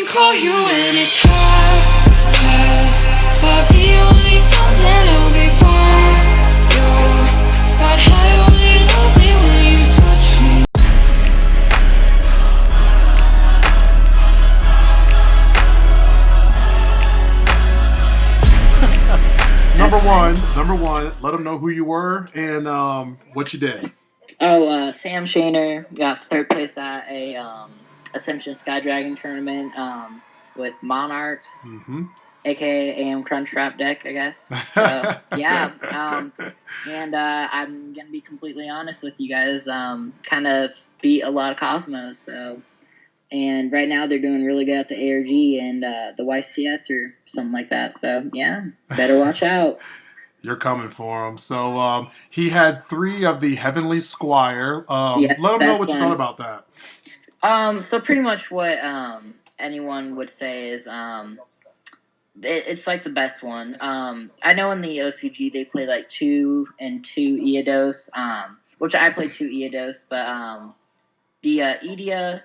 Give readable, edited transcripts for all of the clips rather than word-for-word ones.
call you when it's half past 5. The only time that I'll be by your side. I only love it when you touch me. Number one, let them know who you were and what you did. Sam Shaner got third place at a Ascension Sky Dragon Tournament with Monarchs, aka AM Crunch Trap deck, I guess. So yeah, and I'm gonna be completely honest with you guys. Kind of beat a lot of Cosmos. So, and right now they're doing really good at the ARG and the YCS or something like that. So yeah, better watch out. You're coming for him. So he had 3 of the Heavenly Squire. Yes, let him know best what you one. thought about that. So pretty much what anyone would say is it's like the best one. I know in the OCG they play like 2 and 2 Eodos, which I play 2 Eodos, but the Edia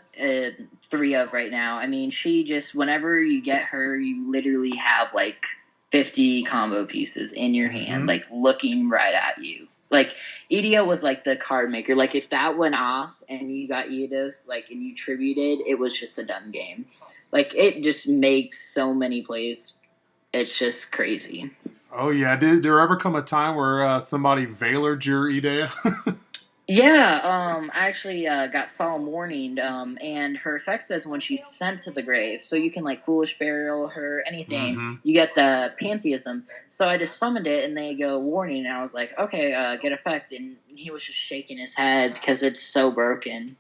3 of right now. I mean, she just, whenever you get her, you literally have like 50 combo pieces in your hand, like looking right at you. Like Edia was like the card maker. Like if that went off and you got Eodos, like and you tributed, it was just a done game. Like it just makes so many plays. It's just crazy. Oh yeah, did there ever come a time where somebody veilered your Edia? Yeah, I actually got Solemn Warning, and her effect says when she's sent to the grave, so you can like Foolish Burial her, anything. You get the Pantheism. So I just summoned it, and they go Warning, and I was like, okay, get effect, and he was just shaking his head because it's so broken.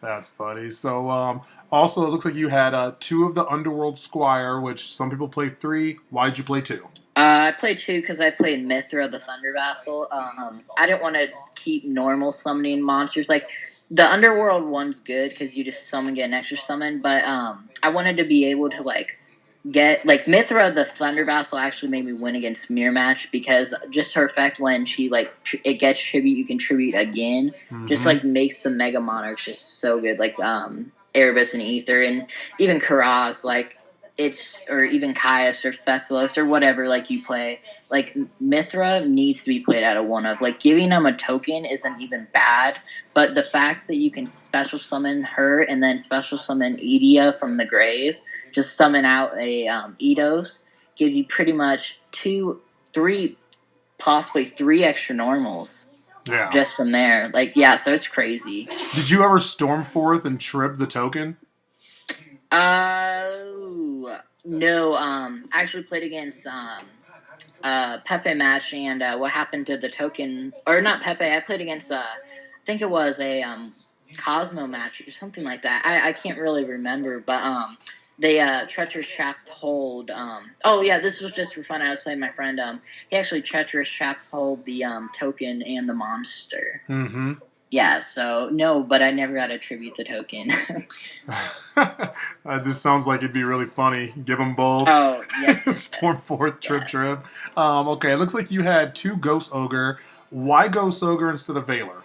That's funny. So also, it looks like you had 2 of the Underworld Squire, which some people play 3. Why did you play 2? I played 2 because I played Mithra, the Thunder Vassal. I didn't want to keep normal summoning monsters. Like, the Underworld one's good because you just summon, get an extra summon. But I wanted to be able to, like, get... Like, Mithra, the Thunder Vassal, actually made me win against Mirror Match because just her effect when she, like, it gets tribute, you can tribute again. Just, like, makes the Mega Monarchs just so good. Like, Aramis and Aether and even Karaz, like... or even Caius or Thessalos or whatever, like, you play. Like, Mithra needs to be played out of 1 of. Like, giving them a token isn't even bad, but the fact that you can special summon her and then special summon Edia from the grave, just summon out a Eidos, gives you pretty much 2, 3, possibly 3 extra normals. Yeah. Just from there. Like, yeah, so it's crazy. Did you ever storm forth and trib the token? No, I actually played against Pepe match, and what happened to the token, or not Pepe, I played against, I think it was a Cosmo match or something like that. I can't really remember, but they Treacherous Trapped Hold, oh yeah, this was just for fun. I was playing my friend, he actually Treacherous Trapped Hold the token and the monster. Yeah, so, no, but I never got to tribute the token. This sounds like it'd be really funny. Give them both. Oh, yes. Storm forth, trip. Okay, it looks like you had 2 Ghost Ogre. Why Ghost Ogre instead of Veiler?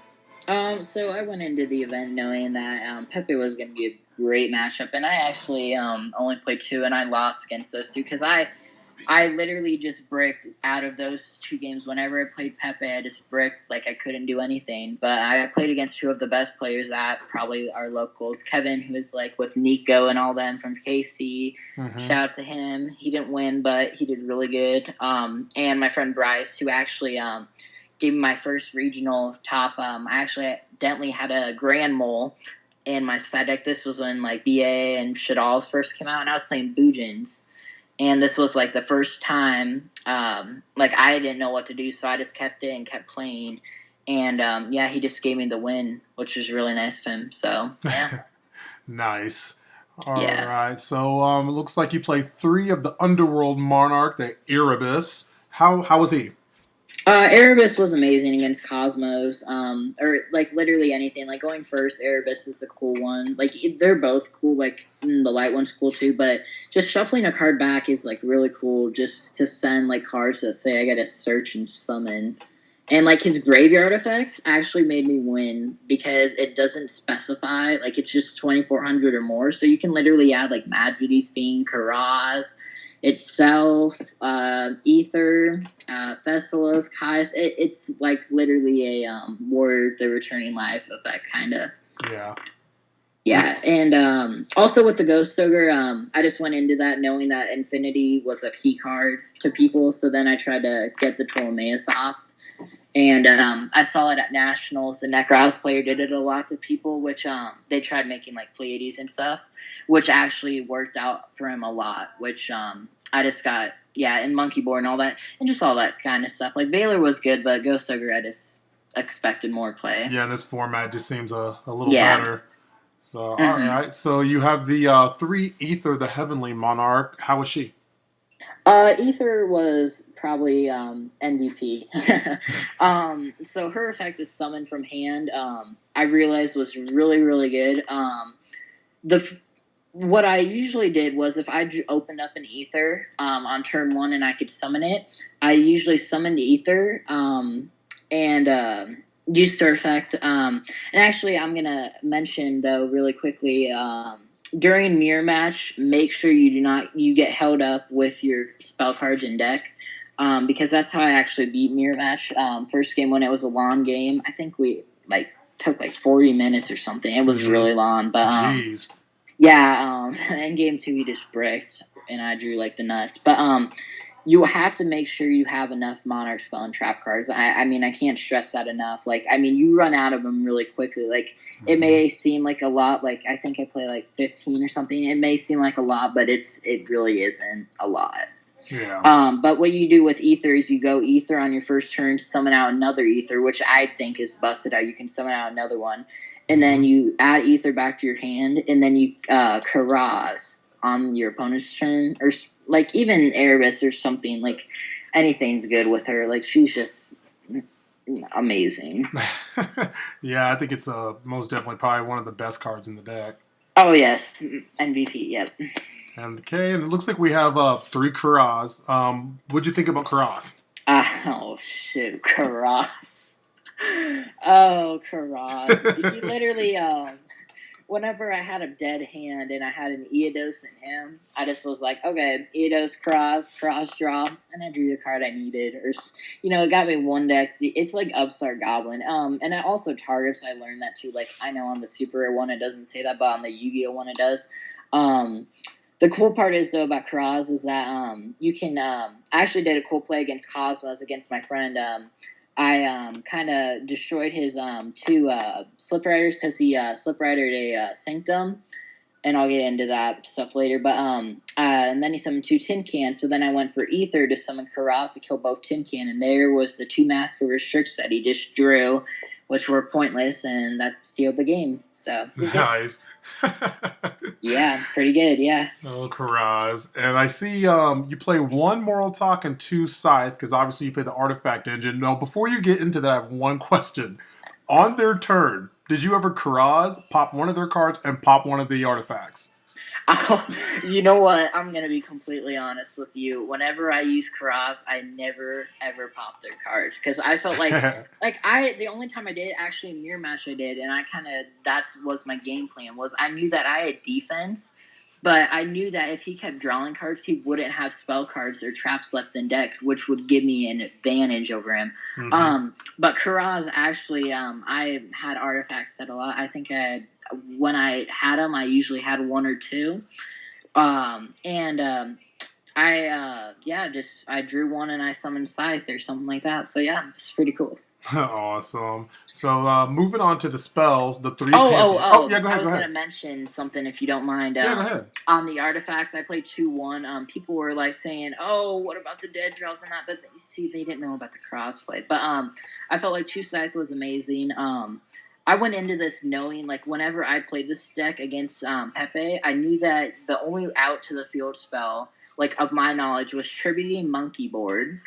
So I went into the event knowing that Pepe was going to be a great matchup, and I actually only played 2, and I lost against those 2, because I literally just bricked out of those 2 games. Whenever I played Pepe, I just bricked like I couldn't do anything. But I played against 2 of the best players at probably our locals. Kevin, who was like with Nico and all them from KC. Shout out to him. He didn't win, but he did really good. And my friend Bryce, who actually gave me my first regional top. I actually accidentally had a Grand Mole in my side deck. This was when like BA and Shadal's first came out, and I was playing Boojins. And this was, like, the first time, like, I didn't know what to do, so I just kept it and kept playing. And, yeah, he just gave me the win, which was really nice of him. So, yeah. Nice. All right. So, it looks like you play 3 of the Underworld Monarch, the Aramis. How was he? Aramis was amazing against Cosmos, or, like, literally anything. Like, going first, Aramis is a cool one. Like, they're both cool. Like, the light one's cool, too. But just shuffling a card back is, like, really cool just to send, like, cards that say I gotta search and summon. And, like, his graveyard effect actually made me win because it doesn't specify, like, it's just 2,400 or more. So you can literally add, like, Majesty's Fiend, Karaz, itself, Aether, Thessalos, Caius. It's, like, literally a Warrior the Returning Life effect, kind of. Yeah. Yeah, and also with the Ghost Ogre, I just went into that knowing that Infinity was a key card to people. So then I tried to get the Ptolemaeus off. And I saw it at Nationals. The Necros player did it a lot to people, which they tried making like Pleiades and stuff, which actually worked out for him a lot, which I just got, and Monkey Board and all that, and just all that kind of stuff. Like, Baylor was good, but Ghost Ogre, I just expected more play. Yeah, in this format just seems a little better. So, all right. So you have the 3 Aether, the Heavenly Monarch. How was she? Aether was probably MVP. So her effect is summon from hand. I realized was really, really good. What I usually did was if I opened up an Aether on turn 1 and I could summon it, I usually summoned Aether and used her effect. And actually, I'm gonna mention though really quickly. During mirror match, make sure you get held up with your spell cards in deck, because that's how I actually beat mirror match. First game when it was a long game, I think we took 40 minutes or something. It was really long, but jeez. And game 2 we just bricked, and I drew the nuts. But you have to make sure you have enough Monarch spell and trap cards. I mean, I can't stress that enough. You run out of them really quickly. It may seem like a lot. I think I play 15 or something. It may seem like a lot, but it really isn't a lot. Yeah. But what you do with Aether is you go Aether on your first turn, summon out another Aether, which I think is busted out. You can summon out another one, and then you add Aether back to your hand, and then you Karaz on your opponent's turn, or even Aramis or something. Anything's good with her. She's just amazing. Yeah, I think it's most definitely probably one of the best cards in the deck. Oh yes, MVP. Yep. And it looks like we have 3 Karaz. What'd you think about Karaz? Oh shoot, Karaz. Oh, Karaz. He literally whenever I had a dead hand and I had an Eodos in him, I just was like, okay, Eodos, cross draw, and I drew the card I needed. Or, it got me one deck. It's like Upstart Goblin. And it also targets, I learned that too. I know on the Super Rare one it doesn't say that, but on the Yu-Gi-Oh one it does. The cool part is, though, about Karaz is that you can I actually did a cool play against Cosmos, against my friend. I kind of destroyed his 2 Slip Riders because he Slip Ridered a Sanctum, and I'll get into that stuff later. But and then he summoned 2 Tin Cans, so then I went for Aether to summon Karaz to kill both Tin Can, and there was the 2 Mask of Restricts that he just drew, which were pointless, and that sealed the game. So nice. Yeah, pretty good, yeah. Oh, Karaz. And I see you play 1 Moral Talk and 2 Scythe, because obviously you play the Artifact Engine. Now, before you get into that, I have one question. On their turn, did you ever Karaz, pop one of their cards, and pop one of the artifacts? Oh, you know what? I'm going to be completely honest with you. Whenever I use Karaz, I never, ever pop their cards. Because I felt the only time I did, actually in Mirror Match I did, and that was my game plan, was I knew that I had defense, but I knew that if he kept drawing cards, he wouldn't have spell cards or traps left in deck, which would give me an advantage over him. But Karaz, actually, I had artifacts set a lot. I think when I had them, I usually had 1 or 2. I drew 1 and I summoned Scythe or something like that. So yeah, it's pretty cool. Awesome. So moving on to the spells, the 3 yeah, go ahead. I was going to mention something if you don't mind. Yeah, go ahead. On the artifacts, I played 2-1. People were saying, "Oh, what about the dead draws and that?" But you see, they didn't know about the crossplay. But I felt like 2 Scythe was amazing. I went into this knowing, whenever I played this deck against Pepe, I knew that the only out to the field spell, of my knowledge, was Tributing Monkey Board,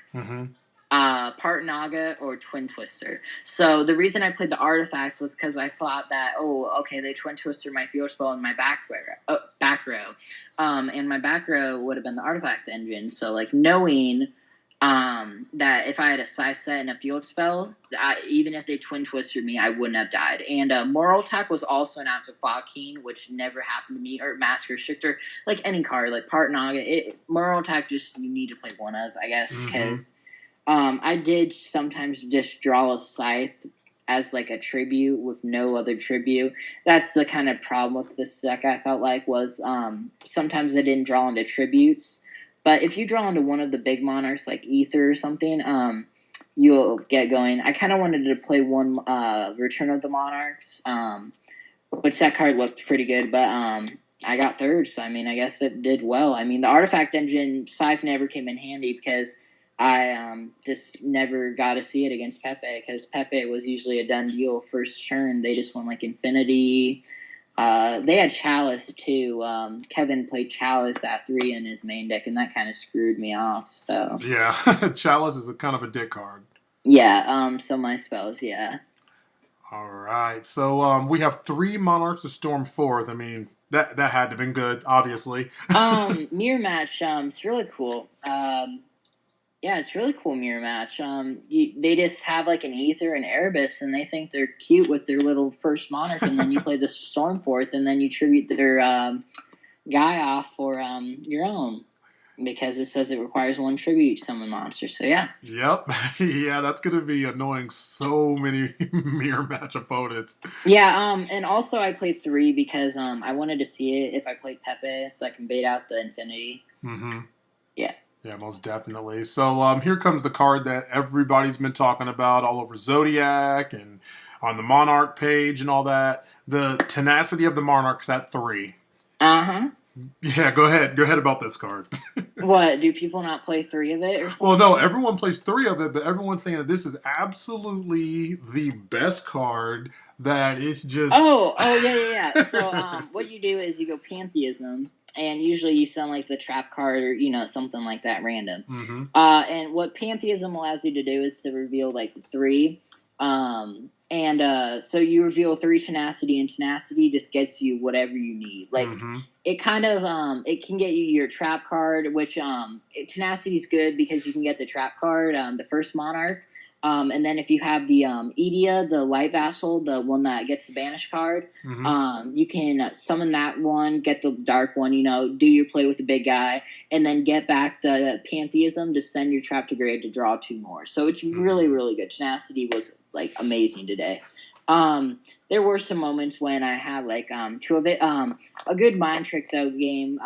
Part Naga, or Twin Twister. So the reason I played the artifacts was because I thought that, they Twin Twister my field spell in my back row. And my back row would have been the artifact engine. So, knowing that if I had a scythe set and a field spell, even if they twin twisted me, I wouldn't have died. And Moral Attack was also an active Valkyne, which never happened to me, or Master Restrictor, like any card, like Part Naga. Moral Attack just you need to play one of, I guess, because I did sometimes just draw a scythe as like a tribute with no other tribute. That's the kind of problem with this deck I felt like was sometimes I didn't draw into tributes. But if you draw into one of the big monarchs like Aether or something, you'll get going. I kind of wanted to play one Return of the Monarchs, which that card looked pretty good, but I got third, so I mean, I guess it did well. I mean, the Artifact Engine Scythe never came in handy because I just never got to see it against Pepe, because Pepe was usually a done deal first turn. They just won like Infinity. They had Chalice too. Kevin played Chalice at 3 in his main deck, and that kind of screwed me off. So Yeah, Chalice is a kind of a dick card. yeah. So my spells, yeah. All right, so we have 3 Monarchs to storm 4th. I mean, that had to have been good, obviously. Mirror match. It's really cool. Yeah, it's really cool mirror match. They just have like an Aether and Aramis, and they think they're cute with their little first monarch, and then you play the Stormforth, and then you tribute their guy off for your own, because it says it requires 1 tribute summon monster. So yeah. Yep. Yeah, that's going to be annoying so many mirror match opponents. Yeah, and also I played 3 because I wanted to see it if I played Pepe, so I can bait out the Infinity. Mm-hmm. Yeah. Yeah, most definitely. So here comes the card that everybody's been talking about all over Zodiac and on the Monarch page and all that. The Tenacity of the Monarchs at 3. Uh-huh. Yeah, go ahead. Go ahead about this card. What, do people not play 3 of it or something? Well, no, everyone plays 3 of it, but everyone's saying that this is absolutely the best card that is just... Oh, yeah. So what you do is you go Pantheism, and usually you send like the trap card or something like that random. Mm-hmm. And what Pantheism allows you to do is to reveal like 3. So you reveal 3 Tenacity, and Tenacity just gets you whatever you need. Like it kind of it can get you your trap card, which Tenacity is good because you can get the trap card, the first Monarch. And then if you have the Edia, the Light Vassal, the one that gets the Banish card, you can summon that one, get the Dark one, do your play with the big guy, and then get back the Pantheism to send your trap to grave to draw 2 more. So it's really, really good. Tenacity was like amazing today. There were some moments when I had like 2 of it. A good mind trick though game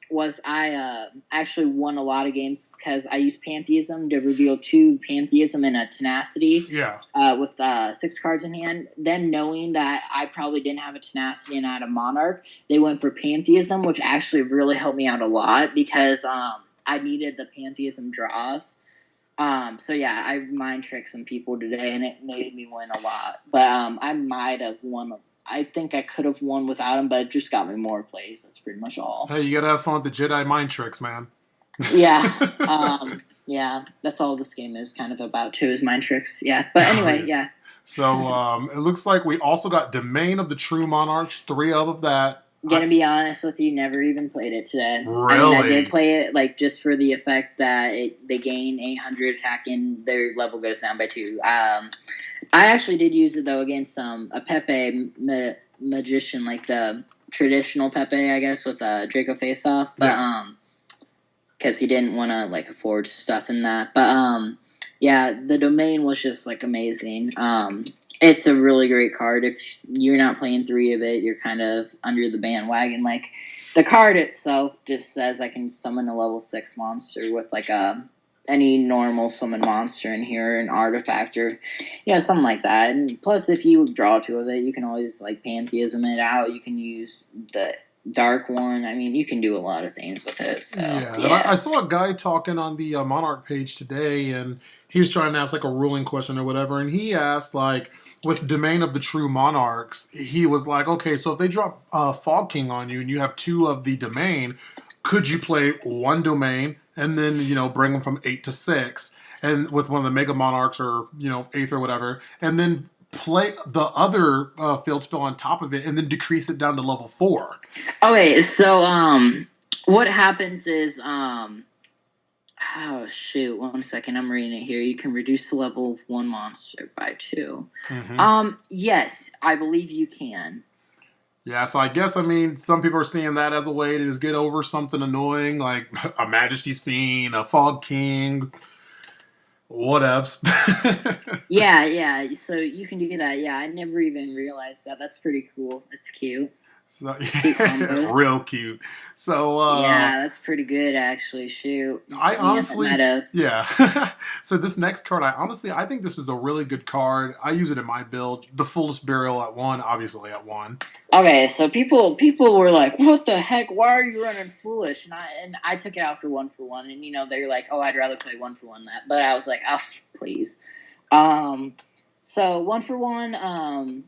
was I actually won a lot of games because I used Pantheism to reveal 2 Pantheism and a Tenacity. Yeah. With 6 cards in hand. Then knowing that I probably didn't have a Tenacity and I had a Monarch, they went for Pantheism, which actually really helped me out a lot because I needed the Pantheism draws. So yeah, I mind tricked some people today, and it made me win a lot. But I might have won. I think I could have won without him, but it just got me more plays. That's pretty much all. Hey, you gotta have fun with the Jedi mind tricks, man. Yeah. Yeah, that's all this game is kind of about too, is mind tricks. Yeah. But anyway, yeah. So it looks like we also got Domain of the True Monarchs, 3 of that. Gonna be honest with you, never even played it today. Really? I did play it like just for the effect that they gain 800 attack and their level goes down by 2. I actually did use it though against a Pepe magician, like the traditional Pepe, I guess, with Draco face off, but because he didn't want to like afford stuff in that. But yeah, the Domain was just like amazing. It's a really great card. If you're not playing 3 of it, you're kind of under the bandwagon. Like, the card itself just says I can summon a level 6 monster with, like, any normal summon monster in here, an artifact, or, something like that. And plus, if you draw 2 of it, you can always, like, Pantheism it out. You can use the Dark one. I mean, you can do a lot of things with it. So, yeah. I saw a guy talking on the Monarch page today, and he was trying to ask, like, a ruling question or whatever, and he asked, like, with Domain of the True Monarchs, he was like, okay, so if they drop Fog King on you and you have 2 of the Domain, could you play 1 Domain and then, bring them from 8 to 6, and with one of the Mega Monarchs or, Aether or whatever, and then play the other field spell on top of it and then decrease it down to level 4? Okay, so what happens is Oh shoot! 1 second, I'm reading it here. You can reduce the level of one monster by 2. Yes, I believe you can. Yeah, so I guess, I mean, some people are seeing that as a way to just get over something annoying, like a Majesty's Fiend, a Fog King, whatevs. Yeah. So you can do that. Yeah, I never even realized that. That's pretty cool. That's cute. So, Cute combos. real cute. So, Yeah, that's pretty good actually. Shoot. I Me and honestly, meta. yeah. So this next card, I think this is a really good card. I use it in my build. The Foolish Burial at 1, obviously at 1. Okay, so people were like, "What the heck? Why are you running foolish?" And I took it out for 1 for 1, and they're like, "Oh, I'd rather play 1 for 1 that." But I was like, "Oh, please." So 1 for 1,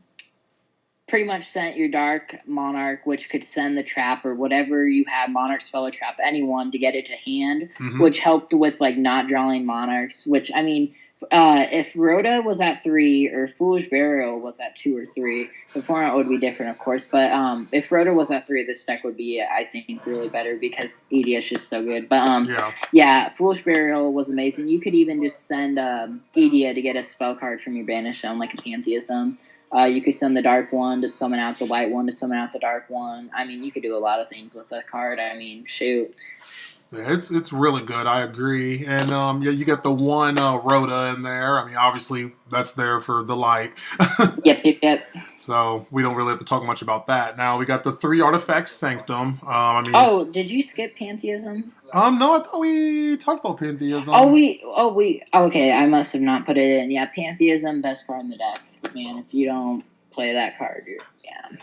pretty much sent your Dark Monarch, which could send the trap or whatever you have, Monarch spell or trap anyone to get it to hand, which helped with like not drawing Monarchs. Which I mean, if Rhoda was at 3 or Foolish Burial was at 2 or 3, the format would be different, of course. But if Rhoda was at 3, this deck would be, I think, really better because EDH is so good. But yeah, Foolish Burial was amazing. You could even just send Edia to get a spell card from your banish zone, like a Pantheism. You could send the dark one to summon out the white one to summon out the dark one. I mean, you could do a lot of things with the card. I mean, shoot. Yeah, it's really good. I agree. And yeah, you get the one Rhoda in there. I mean, obviously that's there for the light. Yep. So we don't really have to talk much about that. Now we got the 3 artifacts Sanctum. I mean, oh, did you skip Pantheism? No, I thought we talked about Pantheism. Okay, I must have not put it in. Yeah, Pantheism, best card in the deck. Man, if you don't play that card,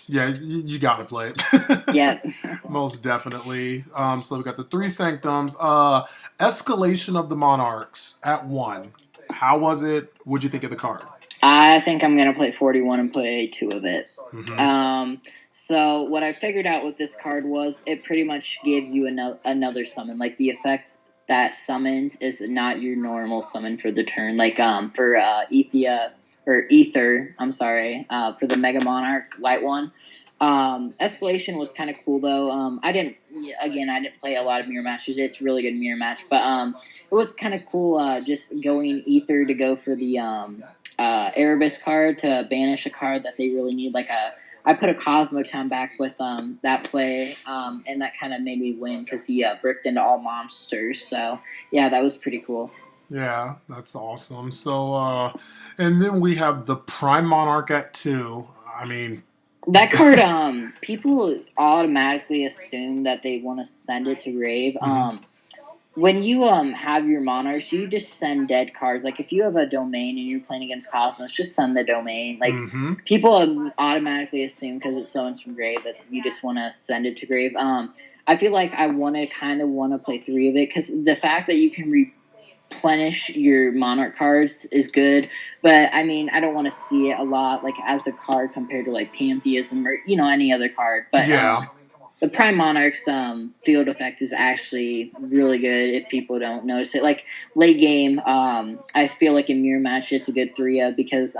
Yeah, you got to play it. Yep. Most definitely. So we got the 3 Sanctums. Escalation of the Monarchs at 1. How was it? What'd you think of the card? I think I'm gonna play 41 and play 2 of it. So what I figured out with this card was it pretty much gives you another summon. Like the effect that summons is not your normal summon for the turn. Like for Aether, I'm sorry, for the Mega Monarch Light one. Escalation was kind of cool though. I didn't play a lot of mirror matches. It's a really good mirror match, but it was kind of cool just going Aether to go for the Aramis card to banish a card that they really need. I put a Cosmo Town back with that play, and that kind of made me win because he bricked into all monsters. So yeah, that was pretty cool. Yeah, that's awesome. So, and then we have the Prime Monarch at 2. I mean, that card, people automatically assume that they want to send it to grave. When you have your monarchs, you just send dead cards. Like if you have a domain and you're playing against Cosmos, just send the domain. Like people automatically assume because it summons from grave that you just want to send it to grave. I feel like I want to play 3 of it because the fact that you can replenish your monarch cards is good, but I mean I don't want to see it a lot like as a card compared to like Pantheism or any other card. But the Prime Monarch's field effect is actually really good if people don't notice it. Like late game, I feel like in mirror match it's a good 3 because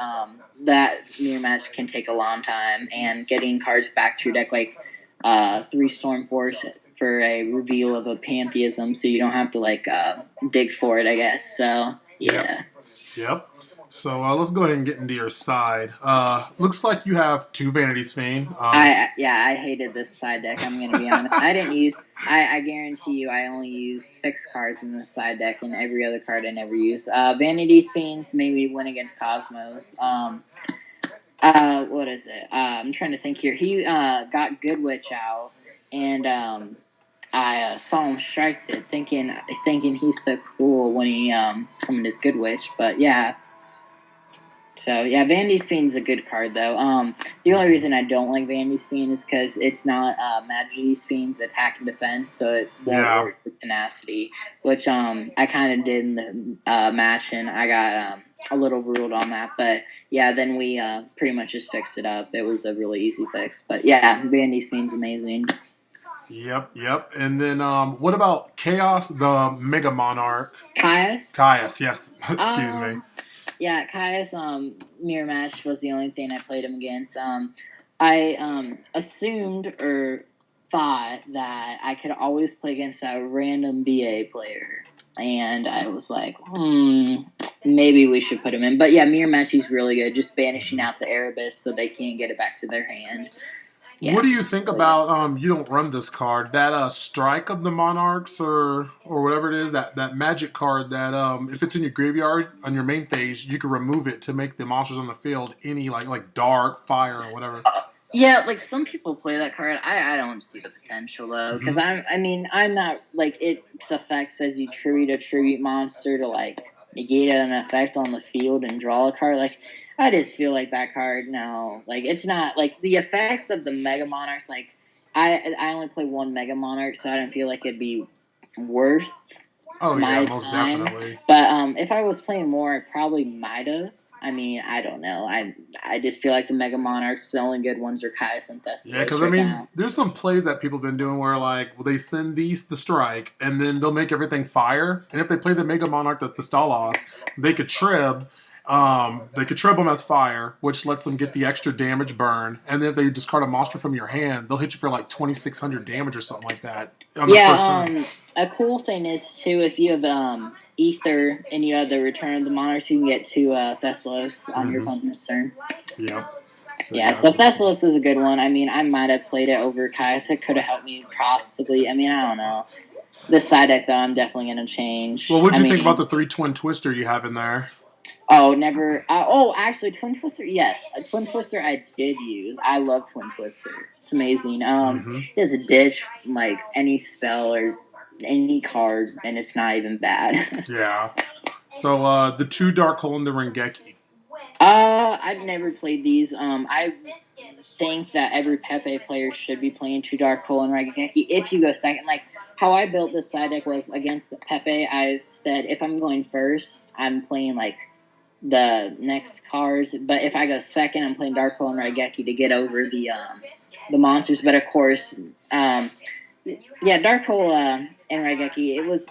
that mirror match can take a long time, and getting cards back to your deck like 3 Storm Force for a reveal of a Pantheism, so you don't have to dig for it, I guess. So yeah. Yep. So let's go ahead and get into your side. Looks like you have 2 Vanities Fiend. I hated this side deck. I'm gonna be honest. I guarantee you, I only used 6 cards in this side deck, and every other card I never used. Vanities Fiends made me win against Cosmos. What is it? I'm trying to think here. He got Good Witch out, and I saw him strike it, thinking he's so cool when he summoned his Good Witch. But yeah. So yeah, Vanity's Fiend is a good card though. The only reason I don't like Vanity's Fiend is because it's not Majesty's Fiend's attack and defense, so it won't work with Tenacity, which I kind of did in the match, and I got a little ruled on that. But yeah, then we pretty much just fixed it up. It was a really easy fix. But yeah, Vanity's Fiend's amazing. Yep. And then what about Chaos, the Mega Monarch? Caius, yes. Excuse me. Yeah, Caius mirror match was the only thing I played him against. I assumed or thought that I could always play against a random BA player, and I was like, maybe we should put him in. But yeah, Mirror Match, he's really good, just banishing out the Aramis so they can't get it back to their hand. Yeah. What do you think about you don't run this card, that strike of the Monarchs or whatever it is, that magic card that if it's in your graveyard on your main phase, you can remove it to make the monsters on the field any like dark, fire, or whatever. Yeah, like some people play that card. I don't see the potential though, because I'm not like its effect says you tribute a tribute monster to like negate an effect on the field and draw a card. Like I just feel like that card no, like it's not like the effects of the Mega Monarchs. Like I only play one Mega Monarch, so I don't feel like it'd be worth my most time. definitely. But if I was playing more, I probably might have. I mean, I don't know. I just feel like the Mega Monarchs, the only good ones are Caius and Thesalos. Yeah, because there's some plays that people have been doing where they send the strike and then they'll make everything fire. And if they play the Mega Monarch, the Stalos, they could trib. They could trib them as fire, which lets them get the extra damage burn. And then if they discard a monster from your hand, they'll hit you for like 2,600 damage or something like that. A cool thing is too, if you have Aether and you have the Return of the Monarchs, you can get two Thesalos on your opponent's turn. Yep. So Thesalos is a good one. I mean, I might have played it over Caius. It could have helped me possibly. I mean, I don't know. This side deck, though, I'm definitely going to change. Well, what do you think about the 3 Twin Twister you have in there? Oh, never. Actually, Twin Twister, yes. A Twin Twister I did use. I love Twin Twister. It's amazing. It has a ditch, like, any spell or any card, and it's not even bad. Yeah. So, the 2 Dark Hole and the Rengeki. I've never played these. I think that every Pepe player should be playing 2 Dark Hole and Rengeki if you go second. Like, how I built this side deck was against Pepe. I said, if I'm going first, I'm playing, like, the next cards, but if I go second, I'm playing Dark Hole and Raigeki to get over the monsters. But of course, Dark Hole and Raigeki, it was.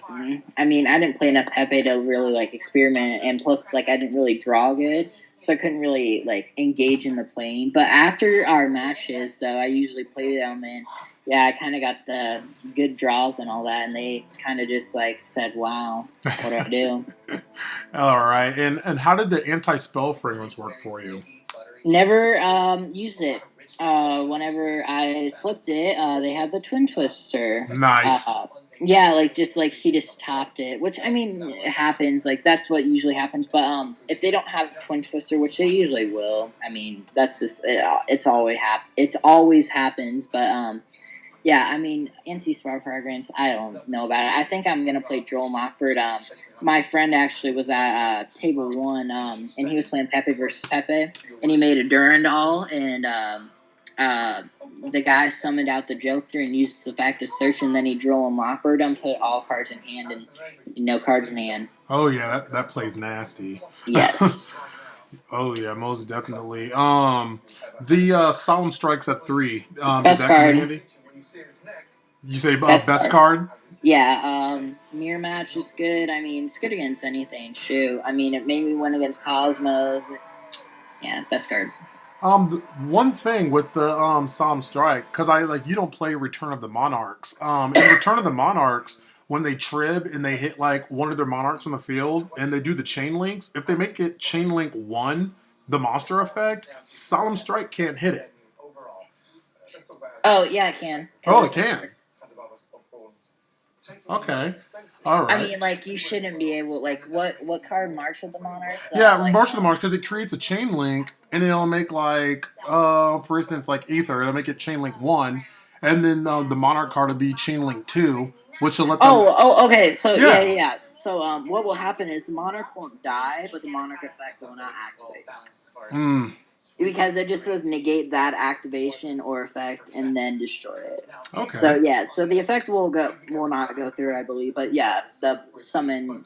I mean, I didn't play enough Pepe to really like experiment, and plus, it's like I didn't really draw good, so I couldn't really like engage in the playing. But after our matches, though, I usually play them, and yeah, I kind of got the good draws and all that, and they kind of just like said, "Wow, what do I do?" All right, and how did the anti-spell fragrance work for you? Never used it. Whenever I flipped it, they had the Twin Twister. Nice. He just topped it, which I mean it happens. Like that's what usually happens. But if they don't have Twin Twister, which they usually will, I mean that's just it's always happens. But yeah, I mean, Anti-Spell Fragrance, I don't know about it. I think I'm going to play Droll Mockbird. My friend actually was at Table 1, and he was playing Pepe versus Pepe, and he made a Durandal, and the guy summoned out the Joker and used the fact of search, and then he Droll Mockbird and put all cards in hand and no cards in hand. Oh, yeah, that plays nasty. Yes. Oh, yeah, most definitely. The Solemn Strikes at 3. Best card. You say best card? Yeah, Mirror Match is good. I mean, it's good against anything. Shoot. I mean, it made me win against Cosmos. Yeah, best card. One thing with the Solemn Strike, because you don't play Return of the Monarchs. In Return of the Monarchs, when they trib and they hit like one of their Monarchs on the field and they do the chain links, if they make it chain link 1, the monster effect, Solemn Strike can't hit it. Oh, yeah, it can. It can. Okay. All right. I mean, like, you shouldn't be able... Like, what card? March of the Monarchs? March of the Monarchs, because it creates a chain link, and it'll make, like, for instance, like Aether, it'll make it chain link 1, and then the Monarch card will be chain link 2, which will let them... Okay. So, yeah. So, what will happen is the Monarch won't die, but the Monarch effect will not activate. Because it just says negate that activation or effect and then destroy it. Okay. So the effect will not go through, I believe. But yeah, the summon,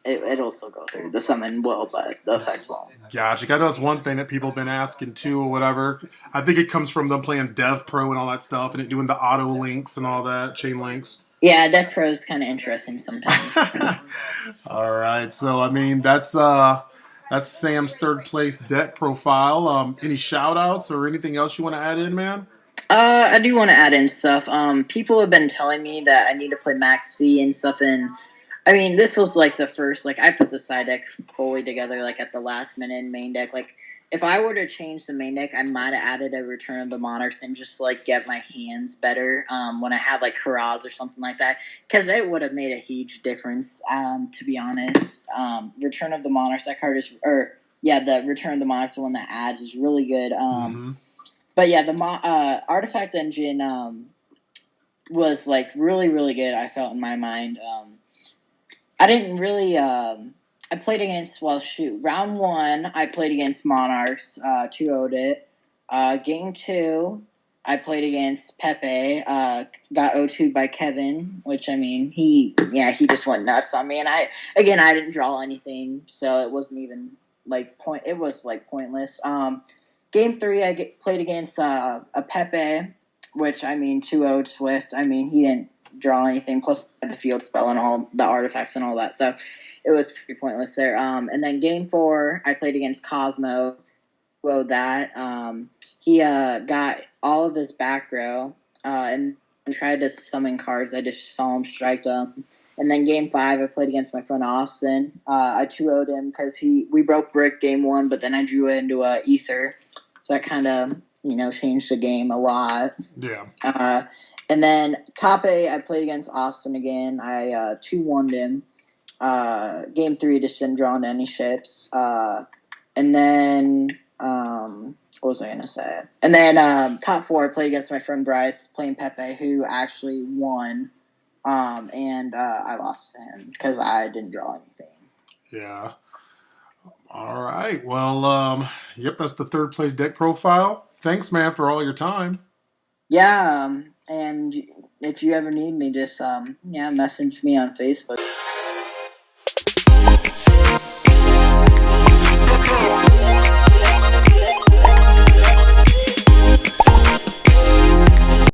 it'll still go through. The summon will, but the effect won't. Gotcha. That's one thing that people have been asking too, or whatever. I think it comes from them playing Dev Pro and all that stuff, and it doing the auto links and all that, chain links. Yeah, Dev Pro is kind of interesting sometimes. All right. So I mean, that's Sam's third place deck profile. Any shout outs or anything else you want to add in, man? I do want to add in stuff. People have been telling me that I need to play Max C and stuff, and I mean, this was like the first, like, I put the side deck fully together, like, at the last minute in main deck. Like, if I were to change the main deck, I might have added a Return of the Monarchs and just, like, get my hands better when I had, like, Karaz or something like that. Because it would have made a huge difference, to be honest. Return of the Monarchs, that card is, the Return of the Monarchs, the one that adds, is really good. But yeah, the Artifact Engine was, like, really, really good, I felt, in my mind. I didn't really. I played against. Round 1, I played against Monarchs. 2-0'd it. Game 2, I played against Pepe. Got 0-2'd by Kevin, which, I mean, he just went nuts on me. And I didn't draw anything, so it wasn't even like point. It was like pointless. Game 3, I played against a Pepe, which, I mean, 2-0'd Swift. I mean, he didn't draw anything, plus the field spell and all the artifacts and all that, so it was pretty pointless there. And then game 4, I played against Cosmo. Well, he got all of his back row and tried to summon cards. I just saw him strike them. And then game 5, I played against my friend Austin. I 2-0'd him because we broke brick game 1, but then I drew it into a Aether, so that kind of changed the game a lot. Yeah. And then top 8, I played against Austin again. I 2-1'd him. Game 3, just didn't draw into any ships. And then, what was I going to say? And then top 4, I played against my friend Bryce, playing Pepe, who actually won. And I lost to him because I didn't draw anything. Yeah. All right. Well, yep, that's the 3rd place deck profile. Thanks, man, for all your time. Yeah, and if you ever need me, just message me on Facebook.